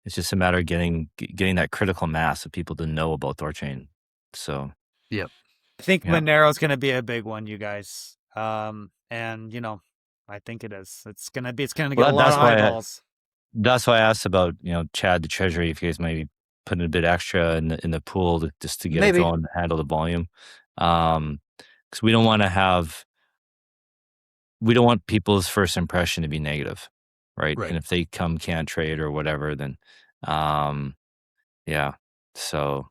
It's just a matter of getting that critical mass of people to know about THORChain. So Yep. I think yeah. Monero's going to be a big one, you guys. And I think it is. It's going to get a lot of eyeballs. That's why I asked about, Chad, the treasury, if you guys maybe putting a bit extra in the pool just to get it going to handle the volume. Because we don't want people's first impression to be negative, right? And if they can't trade or whatever, then, yeah. So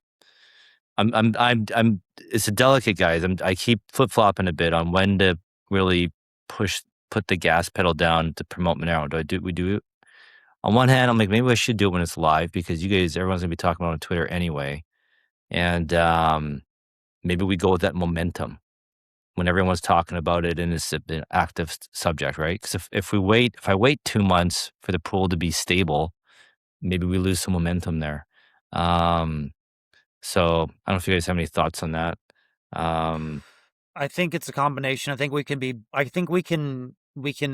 it's a delicate, guys. I keep flip flopping a bit on when to really put the gas pedal down to promote Monero. We do it? On one hand, I'm like, maybe I should do it when it's live because everyone's gonna be talking about it on Twitter anyway. And maybe we go with that momentum when everyone's talking about it and it's an active subject, right? Because if I wait 2 months for the pool to be stable, maybe we lose some momentum there. So I don't know if you guys have any thoughts on that. I think it's a combination. I think we can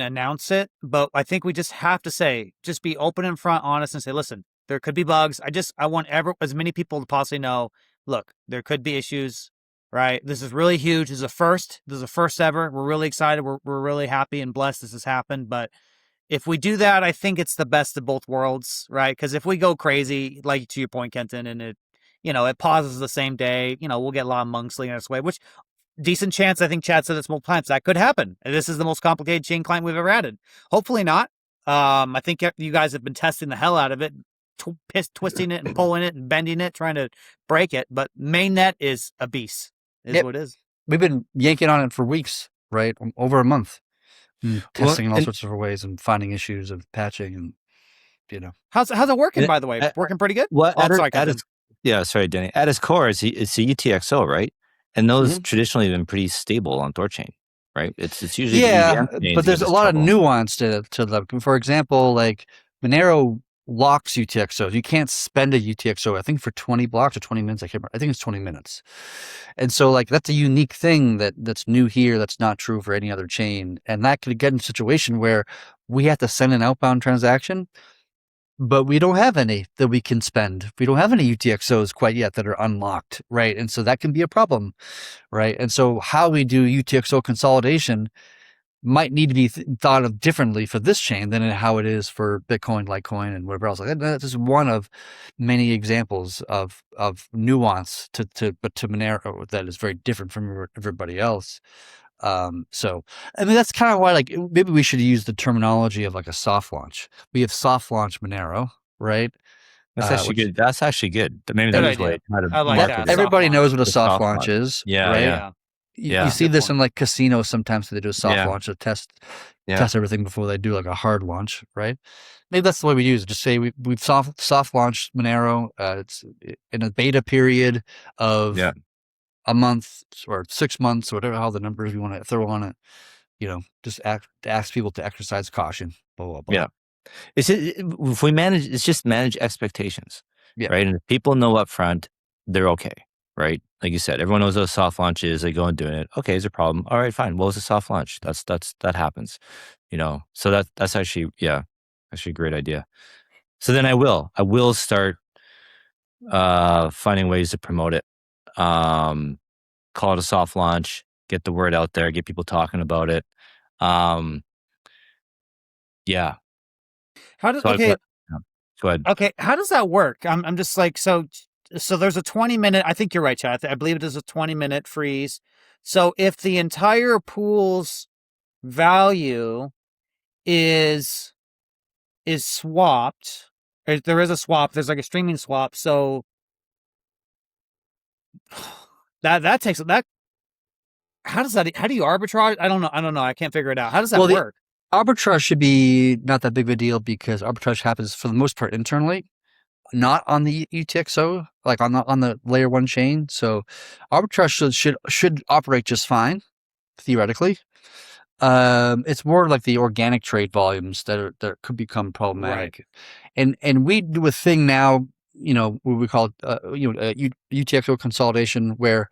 announce it, but I think we just have to just be open and front, honest, and say, listen, there could be bugs. I want as many people to possibly know, look, there could be issues, right? This is really huge. This is a first. This is a first ever. We're really excited. We're really happy and blessed this has happened. But if we do that, I think it's the best of both worlds, right? Because if we go crazy, like to your point, Kenton, and it pauses the same day, we'll get a lot of monks leading us away, which decent chance. I think Chad said this multiple times. That could happen. This is the most complicated chain client we've ever added. Hopefully not. I think you guys have been testing the hell out of it, twisting it and pulling it and bending it, trying to break it. But mainnet is a beast. What it is. We've been yanking on it for weeks, right? Over a month. Testing in all sorts of ways and finding issues of patching and, How's it working, by the way? Working pretty good? Well, sorry, Denny. At its core, it's a UTXO, right? And those traditionally have been pretty stable on THORChain, right? It's usually but there's a lot of nuance to them. For example, like Monero locks UTXOs. You can't spend a UTXO, I think, for 20 blocks or 20 minutes. I can't remember. I think it's 20 minutes. And so, like, that's a unique thing that's new here. That's not true for any other chain. And that could get in a situation where we have to send an outbound transaction, but we don't have any that we can spend. We don't have any UTXOs quite yet that are unlocked, right? And so that can be a problem, right? And so how we do UTXO consolidation might need to be thought of differently for this chain than how it is for Bitcoin, Litecoin, and whatever else. Like that's just one of many examples of nuance to Monero that is very different from everybody else. So I mean that's kind of why like maybe we should use the terminology of like a soft launch. We have soft launch Monero, right? That's actually good. That's actually good. Maybe that is way I like that. Everybody knows what a soft launch is, right? Yeah. You see this in like casinos sometimes. They do a soft launch to test everything before they do like a hard launch, right? Maybe that's the way we use it. Just say we've soft launched Monero. It's in a beta period of a month or 6 months, or whatever, how the numbers you want to throw on it. Just ask people to exercise caution. Blah blah blah. Yeah. It's just manage expectations, right? And if people know up front, they're okay, right? Like you said, everyone knows what a soft launch is. They go and doing it. Okay, is a problem? All right, fine. Well, it's a soft launch. That happens, So that's actually actually a great idea. So then I will start finding ways to promote it. Call it a soft launch. Get the word out there. Get people talking about it. Yeah. Go ahead. Okay, how does that work? I'm just like, so there's a 20-minute, I think you're right, Chad. I believe it is a 20-minute freeze. So if the entire pool's value is swapped, or there is a swap, there's like a streaming swap, so that takes that. How do you arbitrage? I don't know. I can't figure it out. How does that work? Arbitrage should be not that big of a deal because arbitrage happens for the most part internally, not on the UTXO, like on the layer 1 chain. So arbitrage should operate just fine, theoretically. It's more like the organic trade volumes that could become problematic. Right. And we do a thing now, what we call UTXO consolidation, where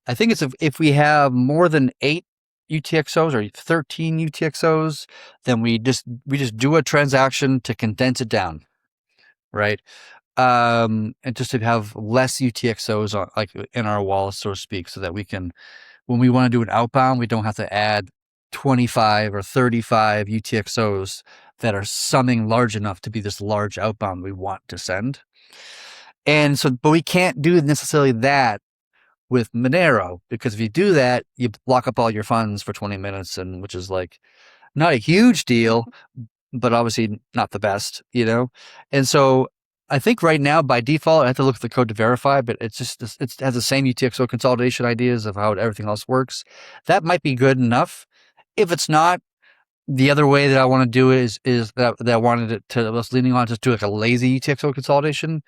I think it's if we have more than 8 UTXOs or 13 UTXOs, then we just do a transaction to condense it down, right? And just to have less UTXOs on, like in our wallet, so to speak, so that we can, when we want to do an outbound, we don't have to add 25 or 35 UTXOs that are summing large enough to be this large outbound we want to send. And so, but we can't do necessarily that with Monero, because if you do that, you lock up all your funds for 20 minutes, and which is like not a huge deal, but obviously not the best, you know? And so I think right now by default, I have to look at the code to verify, but it has the same UTXO consolidation ideas of how everything else works. That might be good enough. If it's not, the other way that I want to do it is that I wanted it to, I was leaning on just do like a lazy UTXO consolidation,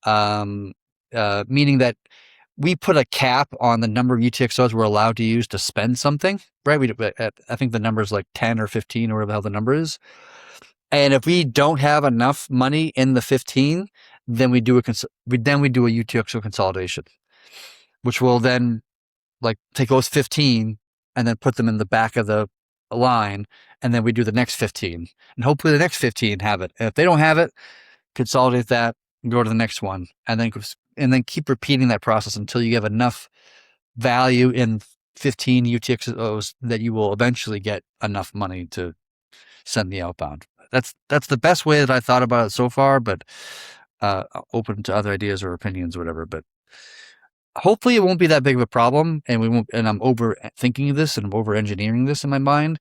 meaning that we put a cap on the number of UTXOs we're allowed to use to spend something, right? I think the number is like 10 or 15 or whatever the hell the number is. And if we don't have enough money in the 15, then we do a UTXO consolidation, which will then like take those 15 and then put them in the back of the line, and then we do the next 15, and hopefully the next 15 have it. And if they don't have it, consolidate that, go to the next one, and then keep repeating that process until you have enough value in 15 UTXOs that you will eventually get enough money to send the outbound. That's the best way that I thought about it so far, but open to other ideas or opinions or whatever. But hopefully it won't be that big of a problem, and we won't. And I'm overthinking this and I'm over engineering this in my mind.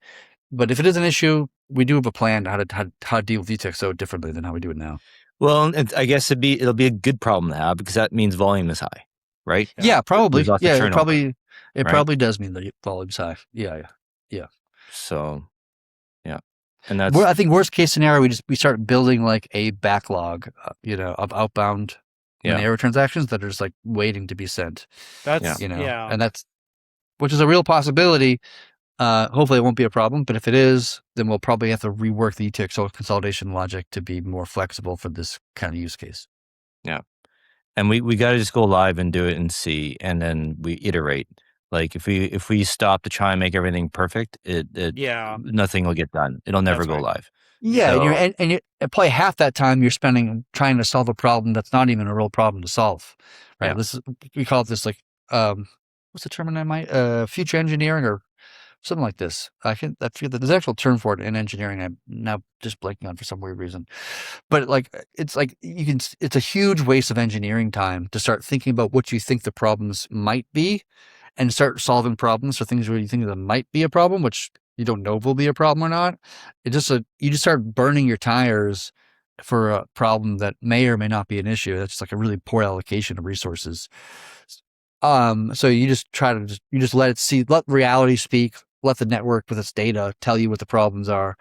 But if it is an issue, we do have a plan how to deal with UTXO differently than how we do it now. Well, I guess it'll be a good problem to have, because that means volume is high, right? Yeah, probably. Yeah, it right? does mean the volume's high. Yeah. So, yeah, and that's. I think worst case scenario, we start building like a backlog, of outbound Monero transactions that are just like waiting to be sent. That's and that's, which is a real possibility. Hopefully it won't be a problem, but if it is, then we'll probably have to rework the UTXO consolidation logic to be more flexible for this kind of use case. Yeah. And we got to just go live and do it and see, and then we iterate. Like if we stop to try and make everything perfect, nothing will get done. It'll never go live. Yeah, so, and probably half that time you're spending trying to solve a problem that's not even a real problem to solve, right? Yeah. We call it this like what's the term in my future engineering or something like this. I forget there's an actual term for it in engineering. I'm now just blanking on for some weird reason. But it's a huge waste of engineering time to start thinking about what you think the problems might be, and start solving problems for things where you think that might be a problem, which you don't know if will be a problem or not. You just start burning your tires for a problem that may or may not be an issue. That's just like a really poor allocation of resources. So you just let reality speak, let the network with its data tell you what the problems are.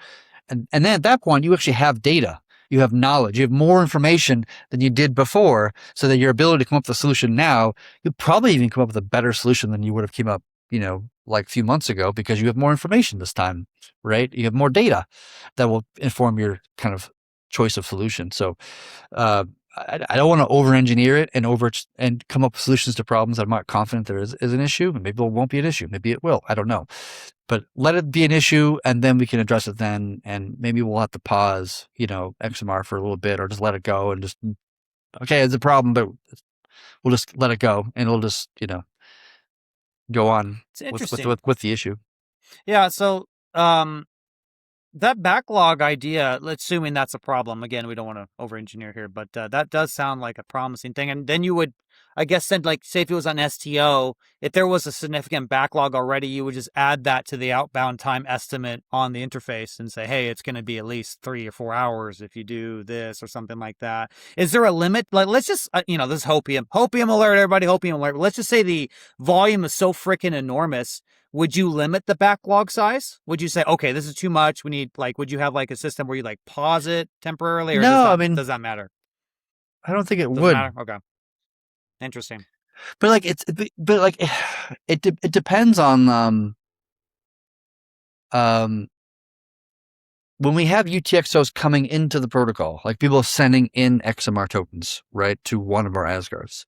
And then at that point, you actually have data. You have knowledge. You have more information than you did before, so that your ability to come up with a solution now, you'll probably even come up with a better solution than you would have came up, like a few months ago, because you have more information this time, right? You have more data that will inform your kind of choice of solution. So I don't want to over-engineer it and come up with solutions to problems that I'm not confident there is an issue. Maybe it won't be an issue. Maybe it will. I don't know. But let it be an issue, and then we can address it then. And maybe we'll have to pause, XMR for a little bit, or just let it go and just, okay, it's a problem, but we'll just let it go, and we'll just, go on with the issue. Yeah. So, that backlog idea, assuming that's a problem, again, we don't want to over-engineer here, but that does sound like a promising thing. And then you would, I guess, send, like, say if it was on STO, if there was a significant backlog already, you would just add that to the outbound time estimate on the interface and say, hey, it's going to be at least 3 or 4 hours if you do this or something like that. Is there a limit? Like, let's just, this is Hopium alert, everybody, Hopium alert. Let's just say the volume is so freaking enormous. Would you limit the backlog size? Would you say, okay, this is too much? We need, would you have a system where you pause it temporarily? Or does that matter? I don't think it would. Matter? Okay. Interesting. But it depends on, when we have UTXOs coming into the protocol, like people sending in XMR tokens, right, to one of our Asgards.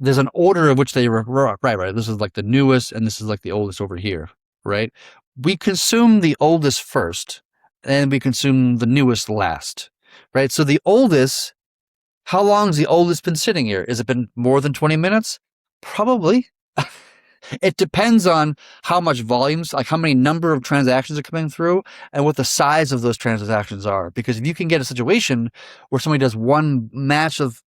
There's an order of which they were, right. This is like the newest, and this is like the oldest over here, right? We consume the oldest first, and we consume the newest last. right? So the oldest, how long has the oldest been sitting here? Has it been more than 20 minutes? Probably. It depends on how much volumes, like how many number of transactions are coming through and what the size of those transactions are. Because if you can get a situation where somebody does one match of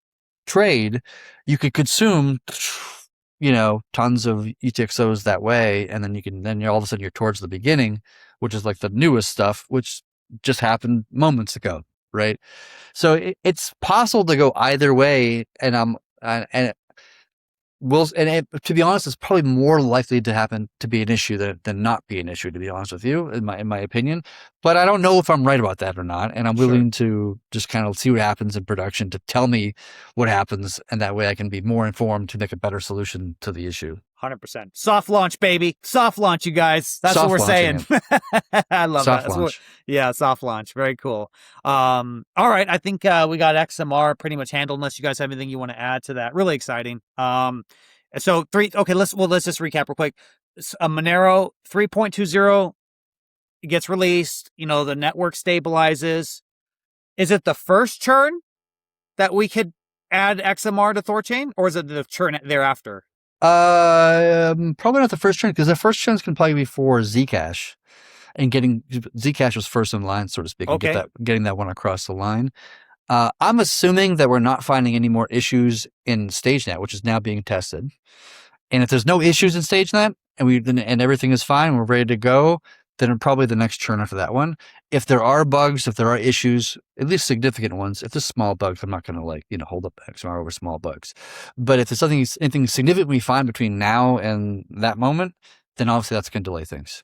trade, you could consume, tons of UTXOs that way. And then you're all of a sudden you're towards the beginning, which is like the newest stuff, which just happened moments ago. Right. So it's possible to go either way. And to be honest, it's probably more likely to happen to be an issue than not be an issue, to be honest with you, in my opinion. But I don't know if I'm right about that or not. And I'm willing to just kind of see what happens in production to tell me what happens. And that way I can be more informed to make a better solution to the issue. 100%. Soft launch, baby. Soft launch, you guys. That's Soft what we're saying. I love soft that. Launch. Soft launch. Very cool. All right. I think we got XMR pretty much handled, unless you guys have anything you want to add to that. Really exciting. So let's just recap real quick. Monero 3.20 gets released. The network stabilizes. Is it the first churn that we could add XMR to THORChain, or is it the churn thereafter? Probably not the first churn, because the first churns can probably be for Zcash, and Zcash was first in line, so to speak. Okay. And getting that one across the line. I'm assuming that we're not finding any more issues in StageNet, which is now being tested. And if there's no issues in StageNet and everything is fine, we're ready to go, then probably the next churn after that one. If there are bugs, if there are issues, at least significant ones, if there's small bugs, I'm not going to hold up XMR over small bugs. But if there's anything significantly fine between now and that moment, then obviously that's going to delay things.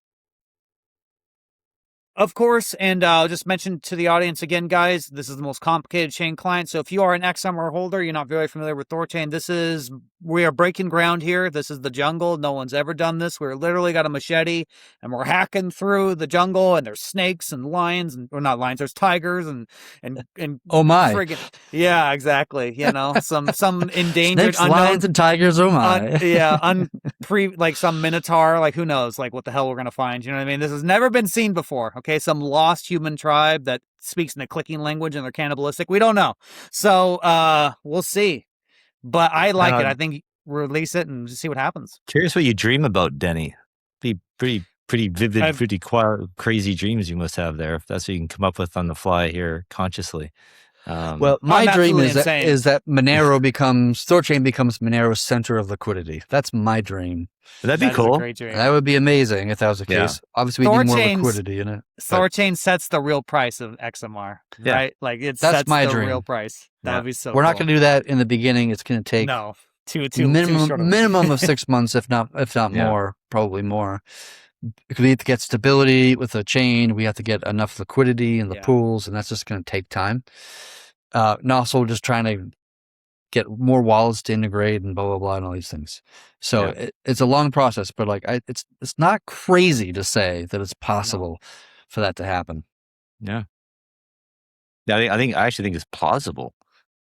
Of course, and I'll just mention to the audience again, guys, this is the most complicated chain client. So if you are an XMR holder, you're not very familiar with THORChain, we are breaking ground here. This is the jungle. No one's ever done this. We're literally got a machete, and we're hacking through the jungle, and there's snakes and lions, or not lions, there's tigers and oh my. friggin', yeah, exactly. Some endangered, snakes, lions, and tigers, oh my. like some minotaur, like who knows, like what the hell we're going to find. You know what I mean? This has never been seen before. Okay, some lost human tribe that speaks in a clicking language and they're cannibalistic. We don't know. So we'll see. But I like it. I think release it and just see what happens. Curious what you dream about, Denny. Be pretty vivid, pretty crazy dreams you must have there, if that's what you can come up with on the fly here consciously. Well, my dream is that THORChain becomes Monero's center of liquidity. That's my dream. That'd be cool. That would be amazing if that was the case. Obviously, we need more liquidity in it. THORChain sets the real price of XMR, right? Like that's my dream. Real price. That would be so. We're not going to do that in the beginning. It's going to take minimum of 6 months, if not more, probably more. Because we have to get stability with the chain. We have to get enough liquidity in the pools, and that's just going to take time. And also just trying to get more wallets to integrate and blah, blah, blah, and all these things. So it's a long process, but it's not crazy to say that it's possible for that to happen. Yeah. I actually think it's plausible.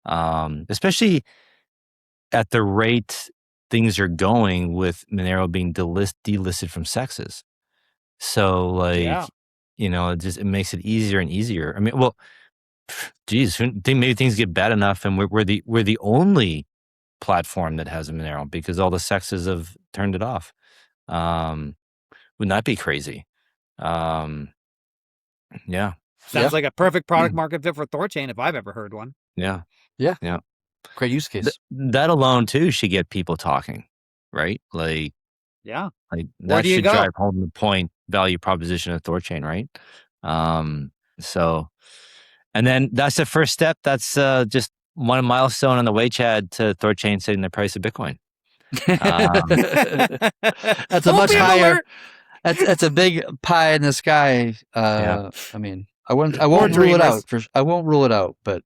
Especially at the rate things are going with Monero being delisted from sexes. So it makes it easier and easier. I mean, well, geez, maybe things get bad enough and we're the only platform that has a Monero because all the sexes have turned it off. Wouldn't that be crazy? Sounds like a perfect product market fit for THORChain if I've ever heard one. Yeah. Great use case. That alone too should get people talking, right? Like that should drive home the point value proposition of THORChain, right? And then that's the first step. That's just one milestone on the way, Chad, to THORChain setting the price of Bitcoin. That's a much higher. That's a big pie in the sky. I mean, I won't rule it out. I won't rule it out, but.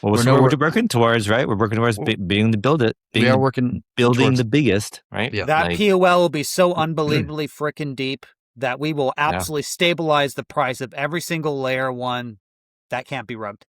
Well, we're working towards, right? We're working towards being to build it. Building the biggest, right? Yeah. That POL will be so unbelievably freaking deep that we will absolutely stabilize the price of every single layer one. That can't be rubbed.